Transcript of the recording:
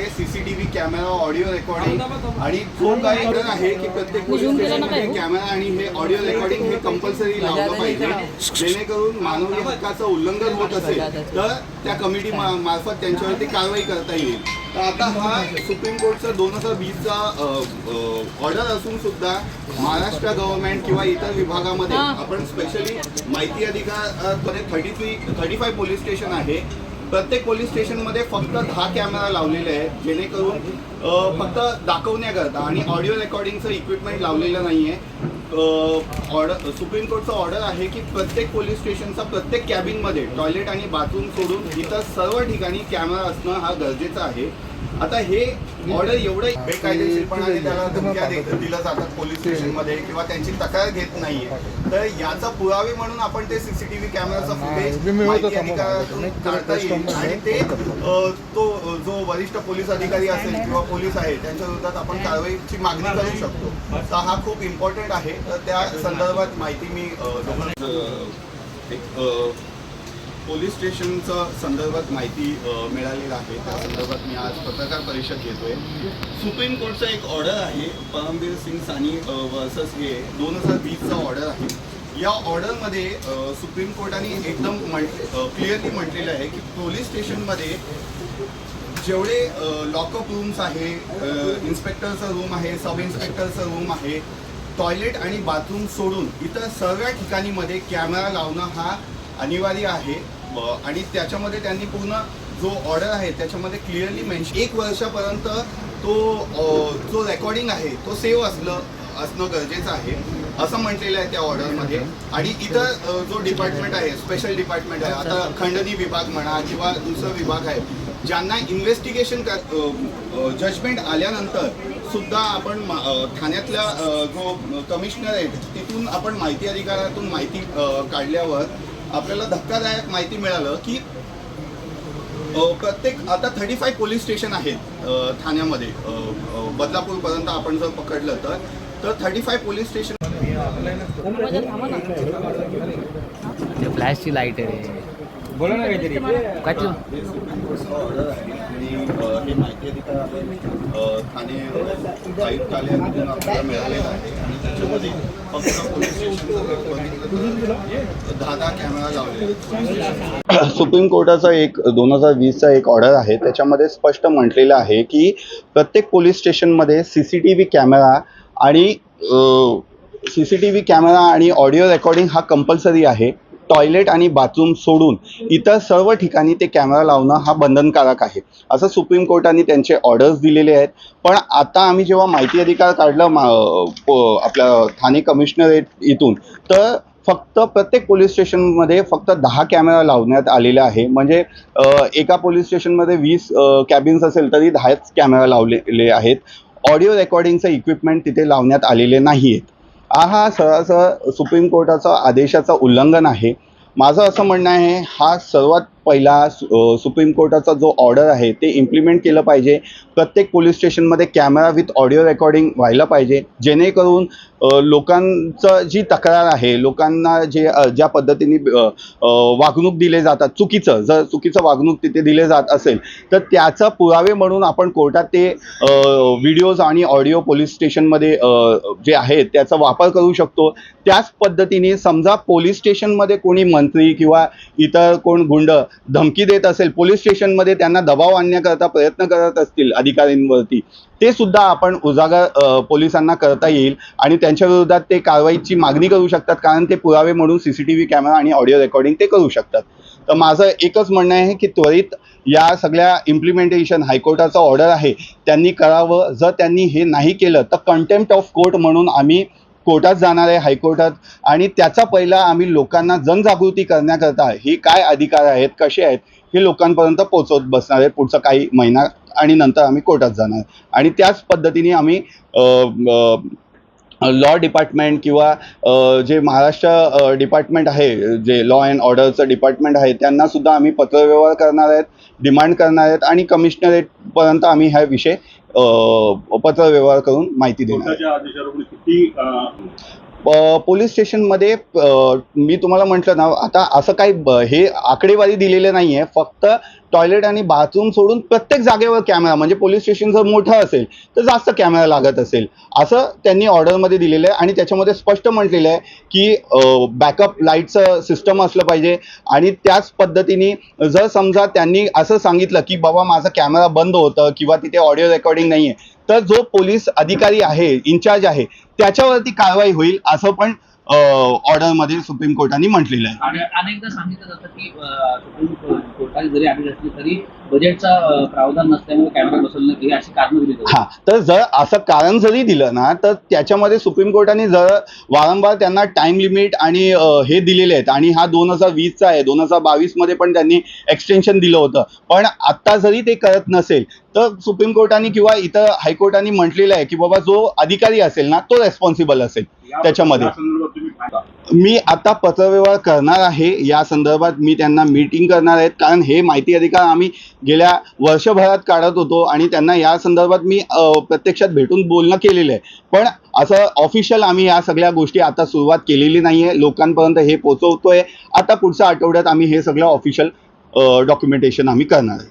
CCTV camera audio recording आणि जो काही ऑर्डर आहे की प्रत्येक पोलीस स्टेशनमध्ये कॅमेरा आणि हे ऑडिओ रेकॉर्डिंग हे कंपल्सरी लावलं पाहिजे, जेणेकरून मानवी हक्काचं उल्लंघन होत असेल तर त्या कमिटी मार्फत त्यांच्यावरती कारवाई करता येईल। तर आता हा सुप्रीम कोर्टचा 2020चा ऑर्डर असून सुद्धा महाराष्ट्र गव्हर्नमेंट किंवा इतर विभागामध्ये आपण स्पेशली माहिती अधिकारामध्ये 35 पोलीस स्टेशन आहे। प्रत्येक पोलीस स्टेशनमध्ये फक्त 10 कॅमेरा लावलेले आहेत, जेणेकरून फक्त दाखवण्याकरता आणि ऑडिओ रेकॉर्डिंगचं इक्विपमेंट लावलेलं नाही आहे। सुप्रीम कोर्टचा ऑर्डर आहे की प्रत्येक पोलीस स्टेशनचा प्रत्येक कॅबिनमध्ये टॉयलेट आणि बाथरूम सोडून इतर सर्व ठिकाणी कॅमेरा असणं हा गरजेचं आहे। आता हे ऑर्डर एवढं बेकायदेशीरपणाने त्याला धमक्या दिल्या जातात पोलीस स्टेशनमध्ये किंवा त्यांची तक्रार घेत नाहीये, तर याचा पुरावे म्हणून आपण ते सीसीटीव्ही कॅमेराचा फुटेज माहिती अधिकारातून काढता येईल आणि ते तो जो वरिष्ठ पोलीस अधिकारी असेल किंवा पोलीस आहे त्यांच्या विरोधात आपण कारवाईची मागणी करू शकतो। तर हा खूप इम्पॉर्टंट आहे। तर त्या संदर्भात माहिती मी पोलीस स्टेशनच्या संदर्भात माहिती मिळालेली आहे, त्या संदर्भात मी आज पत्रकार परिषद घेतोय। सुप्रीम कोर्टचा एक ऑर्डर आहे परमबीर सिंग सानी वर्सेस हे 2020चा ऑर्डर आहे। या ऑर्डरमध्ये सुप्रीम कोर्टाने एकदम क्लिअरली म्हटलेलं आहे की पोलीस स्टेशनमध्ये जेवढे लॉकअप रूम्स आहे, इन्स्पेक्टरचं रूम आहे, सब इन्स्पेक्टरचं रूम आहे, टॉयलेट आणि बाथरूम सोडून इतर सर्व ठिकाणीमध्ये कॅमेरा लावणं हा अनिवार्य आहे आणि त्याच्यामध्ये त्यांनी पूर्ण जो ऑर्डर आहे त्याच्यामध्ये क्लिअरली मेन्शन 1 वर्षापर्यंत तो जो रेकॉर्डिंग आहे तो सेव्ह असणं गरजेचं आहे असं म्हटलेलं आहे त्या ऑर्डरमध्ये। आणि इतर जो डिपार्टमेंट आहे, स्पेशल डिपार्टमेंट आहे, आता खंडणी विभाग म्हणा किंवा दुसरा विभाग आहे, ज्यांना इन्व्हेस्टिगेशन जजमेंट आल्यानंतर सुद्धा आपण ठाण्यातल्या जो कमिशनर आहे तिथून आपण माहिती अधिकारातून माहिती काढल्यावर आपल्याला धक्कादायक माहिती मिळालं की प्रत्येक आता 35 पोलीस स्टेशन आहेत ठाण्यामध्ये, बदलापूरपर्यंत आपण जर पकडलं तर 35 पोलीस स्टेशन। फ्लॅशची लाईट आहे, बोला ना काहीतरी काय ऑर्डर आहे आणि हे माहिती अधिकार ठाणे आयुक्तालयातून आपल्याला मिळालेलं आहे आणि त्याच्यामध्ये फक्त पोलीस स्टेशन 10 कॅमेरा लावले। सुप्रीम कोर्टाचा एक 2020चा एक ऑर्डर आहे, त्याच्यामध्ये स्पष्ट म्हटलेलं आहे की प्रत्येक पोलीस स्टेशनमध्ये सीसीटीव्ही कॅमेरा आणि ऑडिओ रेकॉर्डिंग हा कंपल्सरी आहे। टॉयलेट आणि बाथरूम सोडून इतर सर्व ठिकाणी ते कॅमेरा लावणं हा बंधनकारक आहे असं सुप्रीम कोर्टाने त्यांचे ऑर्डर्स दिलेले आहेत। पण आता आम्ही जेव्हा माहिती अधिकार काढलं आपल्या ठाणे कमिशनरेट इथून, तर फक्त प्रत्येक पोलीस स्टेशनमध्ये फक्त 10 कॅमेरा लावण्यात आलेले आहे। म्हणजे एका पोलीस स्टेशनमध्ये 20 कॅबिन्स असेल तरी 10च कॅमेरा लावलेले आहेत। ऑडिओ रेकॉर्डिंगचं इक्विपमेंट तिथे लावण्यात आलेले नाही आहेत। हा सरळ सुप्रीम कोर्टाचा आदेशाचं उल्लंघन आहे। माझं असं म्हणणं आहे हा सर्वात पहिला सुप्रीम कोर्टाचा जो ऑर्डर आहे ते इम्प्लिमेंट केलं पाहिजे। प्रत्येक पोलीस स्टेशनमध्ये कॅमेरा विथ ऑडिओ रेकॉर्डिंग व्हायला पाहिजे, जेणेकरून लोकांचं जी तक्रार आहे, लोकांना ज्या पद्धतीने वागणूक दिले जातात, जर चुकीचं वागणूक तिथे दिले जात असेल तर त्याचा पुरावे म्हणून आपण कोर्टात ते व्हिडिओज आणि ऑडिओ पोलीस स्टेशनमध्ये जे आहेत त्याचा वापर करू शकतो। त्याच पद्धतीने समजा पोलीस स्टेशनमध्ये कोणी मंत्री किंवा इतर कोण गुंड धमकी देत असेल, पोलीस स्टेशनमध्ये त्यांना दबाव आणण्याकरता प्रयत्न करत असतील अधिकाऱ्यांवरती, ते सुद्धा आपण उजागर पोलिसांना करता येईल आणि त्यांच्या विरोधात ते कारवाईची मागणी करू शकतात, कारण ते पुरावे म्हणून सीसीटीव्ही कॅमेरा आणि ऑडिओ रेकॉर्डिंग ते करू शकतात। तर माझं एकच म्हणणं आहे की त्वरित या सगळ्या इम्प्लिमेंटेशन हायकोर्टाचा ऑर्डर आहे त्यांनी करावं। जर त्यांनी हे नाही केलं तर कंटेम्प्ट ऑफ कोर्ट म्हणून आम्ही कोर्टात जाणार आहे, हायकोर्टात, आणि त्याचा पहिला आम्ही लोकांना जनजागृती करण्याकरता हे काय अधिकार आहेत, कसे आहेत हे लोकांपर्यंत पोहोचवत बसणार आहे पुढचा काही महिना, आणि नंतर आम्ही कोर्टात जाणार आणि त्याच पद्धतीने आम्ही लॉ डिपार्टमेंट किंवा जे महाराष्ट्र डिपार्टमेंट आहे, जे लॉ अँड ऑर्डरचं डिपार्टमेंट आहे, त्यांना सुद्धा आम्ही पत्रव्यवहार करणार आहेत, डिमांड करणार आहेत आणि कमिशनरेटपर्यंत आम्ही हा विषय पत्रव्यवहार करून माहिती देणार। पोलीस स्टेशनमध्ये मी तुम्हाला म्हटलं ना, आता असं काही हे आकडेवारी दिलेले नाही आहे. फक्त टॉयलेट आणि बाथरूम सोडून प्रत्येक जागेवर कॅमेरा, म्हणजे पोलीस स्टेशन जर मोठं असेल तर जास्त कॅमेरा लागत असेल, असं त्यांनी ऑर्डरमध्ये दिलेलं आहे. आणि त्याच्यामध्ये स्पष्ट म्हटलेलं आहे की बॅकअप लाईटचं सिस्टम असलं पाहिजे. आणि त्याच पद्धतीने जर समजा त्यांनी असं सांगितलं की बाबा माझा कॅमेरा बंद होतं किंवा तिथे ऑडिओ रेकॉर्डिंग नाही आहे, तर जो पोलीस अधिकारी आहे, इन्चार्ज आहे, त्याच्यावरती कारवाई होईल, असं पण ऑर्डरमध्ये सुप्रीम कोर्टाने म्हटलेलं आहे. आणि अनेकदा सांगितलं जातं की सुप्रीम कोर्टाने जरी आदेश असले तरी बजेटचा प्रावधान नसल्यामुळे कॅमेरा बसवलं नाही, अशी कारणं दिली जातात. हां, तर जर असं कारण जरी दिलं ना, तर त्याच्यामध्ये सुप्रीम कोर्टाने जर वारंवार त्यांना टाइम लिमिट आणि हे दिलेले आहेत. आणि हा 2020चा आहे, 2022 मध्ये पण त्यांनी एक्सटेन्शन दिलं होतं. पण आत्ता जरी ते करत नसेल, तर सुप्रीम कोर्टाने किंवा इतर हायकोर्टाने म्हटलेलं आहे की बाबा जो अधिकारी असेल ना, तो रेस्पॉन्सिबल असेल त्याच्यामध्ये. मी आता पत्रव्यवहार करणार आहे या संदर्भात. मी त्यांना मीटिंग करणार आहेत, कारण हे माहिती अधिकार आम्ही गेल्या वर्षभरात काढत होतो आणि त्यांना या संदर्भात मी प्रत्यक्षात भेटून बोलणं केलेलं आहे. पण असं ऑफिशियल आम्ही या सगळ्या गोष्टी आता सुरुवात केलेली नाही आहे. लोकांपर्यंत हे पोहोचवतोय. आता पुढच्या आठवड्यात आम्ही हे सगळं ऑफिशियल डॉक्युमेंटेशन आम्ही करणार आहे.